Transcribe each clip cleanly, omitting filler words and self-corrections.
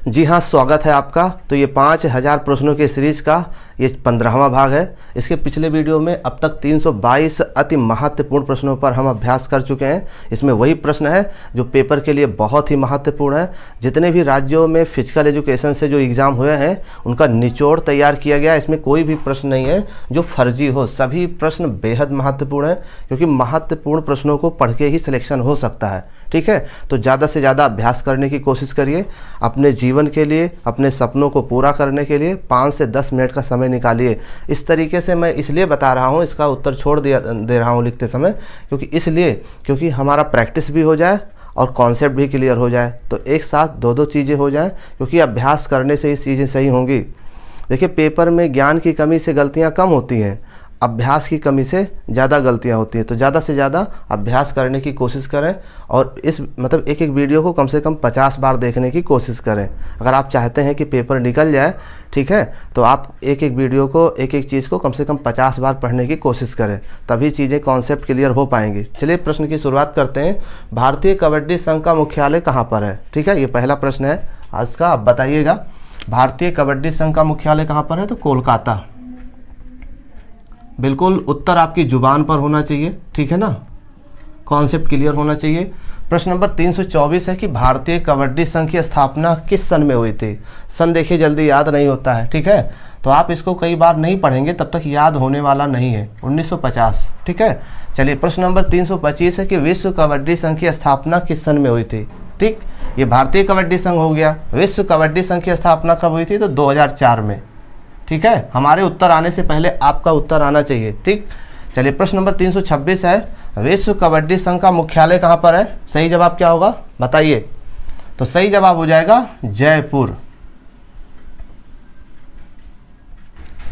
जी हाँ, स्वागत है आपका। तो ये 5000 प्रश्नों के सीरीज का ये 15वां भाग है। इसके पिछले वीडियो में अब तक 322 अति महत्वपूर्ण प्रश्नों पर हम अभ्यास कर चुके हैं। इसमें वही प्रश्न है जो पेपर के लिए बहुत ही महत्वपूर्ण है। जितने भी राज्यों में फिजिकल एजुकेशन से जो एग्ज़ाम हुए हैं उनका निचोड़ तैयार किया गया। इसमें कोई भी प्रश्न नहीं है जो फर्जी हो, सभी प्रश्न बेहद महत्वपूर्ण है, क्योंकि महत्वपूर्ण प्रश्नों को पढ़ के ही सिलेक्शन हो सकता है। ठीक है, तो ज़्यादा से ज़्यादा अभ्यास करने की कोशिश करिए। अपने जीवन के लिए, अपने सपनों को पूरा करने के लिए 5 से 10 मिनट का समय निकालिए। इस तरीके से मैं इसलिए बता रहा हूँ, इसका उत्तर छोड़ दे रहा हूँ लिखते समय, क्योंकि हमारा प्रैक्टिस भी हो जाए और कॉन्सेप्ट भी क्लियर हो जाए। तो एक साथ दो चीज़ें हो जाएं, क्योंकि अभ्यास करने से ही चीज़ें सही होंगी। देखिए, पेपर में ज्ञान की कमी से गलतियाँ कम होती हैं, अभ्यास की कमी से ज़्यादा गलतियाँ होती हैं। तो ज़्यादा से ज़्यादा अभ्यास करने की कोशिश करें और एक एक वीडियो को कम से कम 50 बार देखने की कोशिश करें। अगर आप चाहते हैं कि पेपर निकल जाए, ठीक है, तो आप एक एक वीडियो को, एक एक चीज़ को कम से कम 50 बार पढ़ने की कोशिश करें, तभी चीज़ें कॉन्सेप्ट क्लियर हो पाएंगी। चलिए प्रश्न की शुरुआत करते हैं। भारतीय कबड्डी संघ का मुख्यालय कहाँ पर है? ठीक है, ये पहला प्रश्न है आज का। आप बताइएगा, भारतीय कबड्डी संघ का मुख्यालय कहाँ पर है? तो कोलकाता। बिल्कुल उत्तर आपकी जुबान पर होना चाहिए, ठीक है ना, कॉन्सेप्ट क्लियर होना चाहिए। प्रश्न नंबर 324 है कि भारतीय कबड्डी संघ की स्थापना किस सन में हुई थी? सन देखिए जल्दी याद नहीं होता है, ठीक है, तो आप इसको कई बार नहीं पढ़ेंगे तब तक याद होने वाला नहीं है। 1950, ठीक है। चलिए प्रश्न नंबर 325 है कि विश्व कबड्डी संघ की स्थापना किस सन में हुई थी? ठीक, ये भारतीय कबड्डी संघ हो गया। विश्व कबड्डी संघ की स्थापना कब हुई थी? तो 2004 में। ठीक है, हमारे उत्तर आने से पहले आपका उत्तर आना चाहिए। ठीक, चलिए प्रश्न नंबर 326 है, विश्व कबड्डी संघ का मुख्यालय कहाँ पर है? सही जवाब क्या होगा बताइए? तो सही जवाब हो जाएगा जयपुर।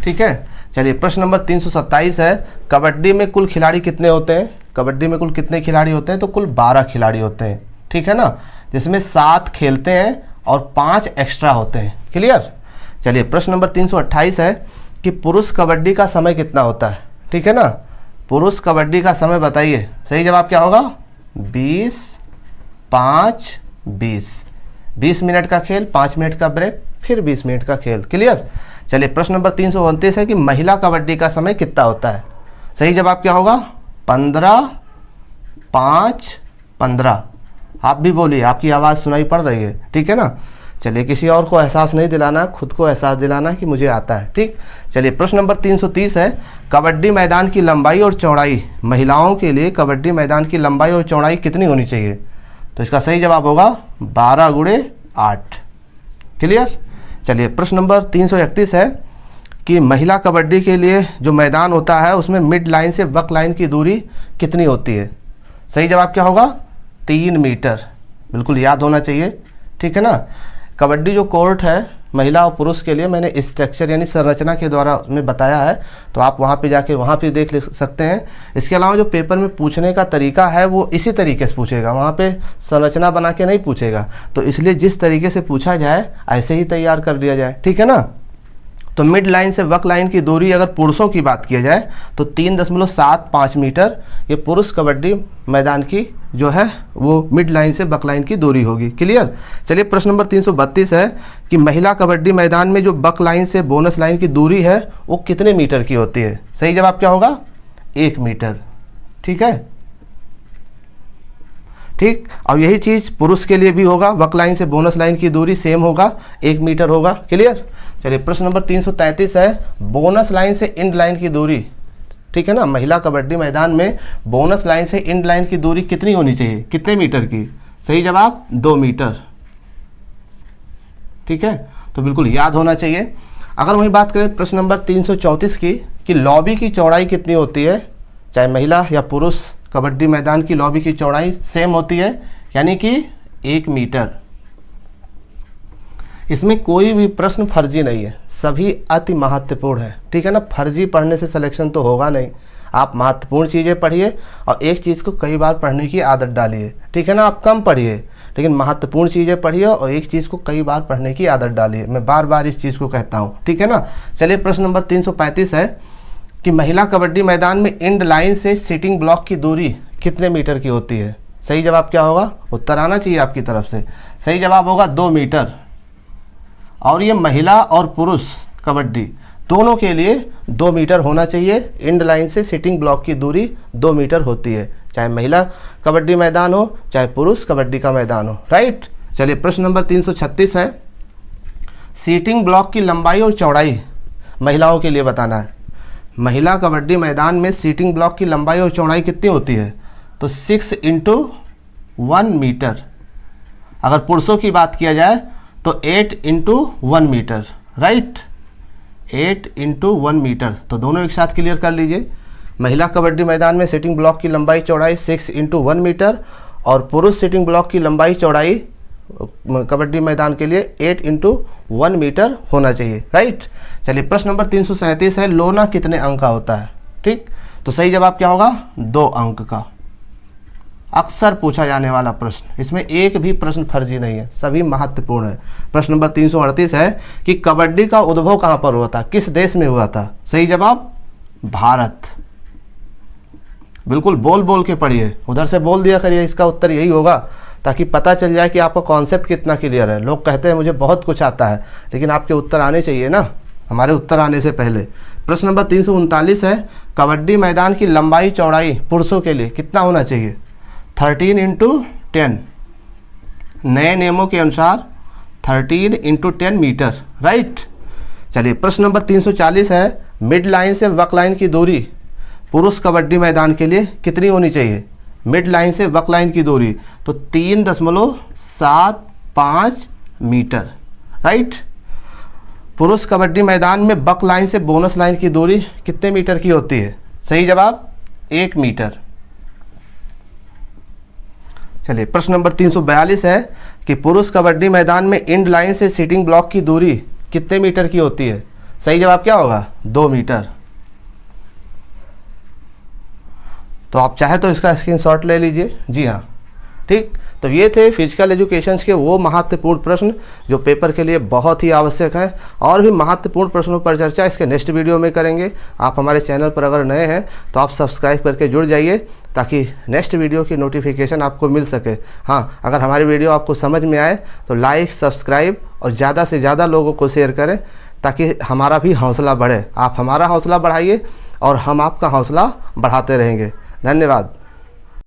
ठीक है, चलिए प्रश्न नंबर 327 है, कबड्डी में कुल खिलाड़ी कितने होते हैं? कबड्डी में कुल कितने खिलाड़ी होते हैं? तो कुल 12 खिलाड़ी होते हैं, ठीक है ना, जिसमें 7 खेलते हैं और 5 एक्स्ट्रा होते हैं। क्लियर? चलिए प्रश्न नंबर 328 है कि पुरुष कबड्डी का समय कितना होता है? ठीक है ना, पुरुष कबड्डी का समय बताइए। सही जवाब क्या होगा? 20, 5, 20 मिनट का खेल, 5 मिनट का ब्रेक, फिर 20 मिनट का खेल। क्लियर? चलिए प्रश्न नंबर 329 है कि महिला कबड्डी का समय कितना होता है? सही जवाब क्या होगा? 15, 5, 15। आप भी बोलिए, आपकी आवाज़ सुनाई पड़ रही है, ठीक है ना। चलिए किसी और को एहसास नहीं दिलाना, खुद को एहसास दिलाना कि मुझे आता है। ठीक, चलिए प्रश्न नंबर 330 है, कबड्डी मैदान की लंबाई और चौड़ाई, महिलाओं के लिए कबड्डी मैदान की लंबाई और चौड़ाई कितनी होनी चाहिए? तो इसका सही जवाब होगा 12x8। क्लियर? चलिए प्रश्न नंबर 331 है कि महिला कबड्डी के लिए जो मैदान होता है उसमें मिड लाइन से बक लाइन की दूरी कितनी होती है? सही जवाब क्या होगा? 3 मीटर। बिल्कुल याद होना चाहिए, ठीक है ना। कबड्डी जो कोर्ट है महिला और पुरुष के लिए, मैंने स्ट्रक्चर यानी संरचना के द्वारा में बताया है, तो आप वहाँ पे जाके वहाँ पे देख सकते हैं। इसके अलावा जो पेपर में पूछने का तरीका है वो इसी तरीके से पूछेगा, वहाँ पे संरचना बना के नहीं पूछेगा। तो इसलिए जिस तरीके से पूछा जाए ऐसे ही तैयार कर दिया जाए, ठीक है ना। तो मिड लाइन से वक लाइन की दूरी अगर पुरुषों की बात किया जाए तो 3.75 मीटर ये पुरुष कबड्डी मैदान की जो है वो मिड लाइन से बक लाइन की दूरी होगी। क्लियर? चलिए प्रश्न नंबर 332 है कि महिला कबड्डी मैदान में जो बक लाइन से बोनस लाइन की दूरी है वो कितने मीटर की होती है? सही जवाब क्या होगा? 1 मीटर। ठीक है, ठीक। और यही चीज़ पुरुष के लिए भी होगा, बक लाइन से बोनस लाइन की दूरी सेम होगा, 1 मीटर होगा। क्लियर? चलिए प्रश्न नंबर 333 है, बोनस लाइन से इंड लाइन की दूरी, ठीक है ना, महिला कबड्डी मैदान में बोनस लाइन से इंड लाइन की दूरी कितनी होनी चाहिए? कितने मीटर की? सही जवाब 2 मीटर। ठीक है, तो बिल्कुल याद होना चाहिए। अगर वही बात करें प्रश्न नंबर 334 की कि लॉबी की चौड़ाई कितनी होती है, चाहे महिला या पुरुष कबड्डी मैदान की लॉबी की चौड़ाई सेम होती है, यानी कि 1 मीटर। इसमें कोई भी प्रश्न फर्जी नहीं है, सभी अति महत्वपूर्ण है, ठीक है ना। फर्जी पढ़ने से सिलेक्शन तो होगा नहीं। आप महत्वपूर्ण चीज़ें पढ़िए और एक चीज़ को कई बार पढ़ने की आदत डालिए, ठीक है ना। आप कम पढ़िए लेकिन महत्वपूर्ण चीज़ें पढ़िए और एक चीज़ को कई बार पढ़ने की आदत डालिए। मैं बार बार इस चीज़ को कहता हूँ, ठीक है ना। चलिए प्रश्न नंबर 335 है कि महिला कबड्डी मैदान में इंड लाइन से सिटिंग ब्लॉक की दूरी कितने मीटर की होती है? सही जवाब क्या होगा? उत्तर आना चाहिए आपकी तरफ से। सही जवाब होगा 2 मीटर। और ये महिला और पुरुष कबड्डी दोनों के लिए 2 मीटर होना चाहिए। एंड लाइन से सिटिंग ब्लॉक की दूरी 2 मीटर होती है, चाहे महिला कबड्डी मैदान हो चाहे पुरुष कबड्डी का मैदान हो, राइट। चलिए प्रश्न नंबर 336 है, सीटिंग ब्लॉक की लंबाई और चौड़ाई महिलाओं के लिए बताना है। महिला कबड्डी मैदान में सीटिंग ब्लॉक की लंबाई और चौड़ाई कितनी होती है? तो 6 × 1 मीटर। अगर पुरुषों की बात किया जाए तो 8 × 1 मीटर, राइट, 8 × 1 मीटर। तो दोनों एक साथ क्लियर कर लीजिए। महिला कबड्डी मैदान में सीटिंग ब्लॉक की लंबाई चौड़ाई 6 × 1 मीटर और पुरुष सीटिंग ब्लॉक की लंबाई चौड़ाई कबड्डी मैदान के लिए 8 × 1 मीटर होना चाहिए, राइट। चलिए प्रश्न नंबर 337 है, लोना कितने अंक का होता है? ठीक, तो सही जवाब क्या होगा? 2 अंक का। अक्सर पूछा जाने वाला प्रश्न, इसमें एक भी प्रश्न फर्जी नहीं है, सभी महत्वपूर्ण है। प्रश्न नंबर 338 है कि कबड्डी का उद्भव कहाँ पर हुआ था, किस देश में हुआ था? सही जवाब भारत। बिल्कुल बोल बोल के पढ़िए, उधर से बोल दिया करिए, इसका उत्तर यही होगा, ताकि पता चल जाए कि आपका कॉन्सेप्ट कितना क्लियर है। लोग कहते हैं मुझे बहुत कुछ आता है, लेकिन आपके उत्तर आने चाहिए ना, हमारे उत्तर आने से पहले। प्रश्न नंबर 339 है, कबड्डी मैदान की लंबाई चौड़ाई पुरुषों के लिए कितना होना चाहिए? 13 × 10, नए नियमों के अनुसार 13 × 10 मीटर, राइट। चलिए प्रश्न नंबर 340 है, मिड लाइन से वक लाइन की दूरी पुरुष कबड्डी मैदान के लिए कितनी होनी चाहिए? मिड लाइन से वक लाइन की दूरी तो 3.75 मीटर, राइट। पुरुष कबड्डी मैदान में बक लाइन से बोनस लाइन की दूरी कितने मीटर की होती है? सही जवाब 1 मीटर। चलिए प्रश्न नंबर 342 है कि पुरुष कबड्डी मैदान में एंड लाइन से सीटिंग ब्लॉक की दूरी कितने मीटर की होती है? सही जवाब क्या होगा? 2 मीटर। तो आप चाहे तो इसका स्क्रीनशॉट ले लीजिए। जी हाँ, ठीक। तो ये थे फिजिकल एजुकेशन के वो महत्वपूर्ण प्रश्न जो पेपर के लिए बहुत ही आवश्यक हैं। और भी महत्वपूर्ण प्रश्नों पर चर्चा इसके नेक्स्ट वीडियो में करेंगे। आप हमारे चैनल पर अगर नए हैं तो आप सब्सक्राइब करके जुड़ जाइए, ताकि नेक्स्ट वीडियो की नोटिफिकेशन आपको मिल सके। हाँ, अगर हमारी वीडियो आपको समझ में आए तो लाइक, सब्सक्राइब और ज़्यादा से ज़्यादा लोगों को शेयर करें, ताकि हमारा भी हौसला बढ़े। आप हमारा हौसला बढ़ाइए और हम आपका हौसला बढ़ाते रहेंगे। धन्यवाद।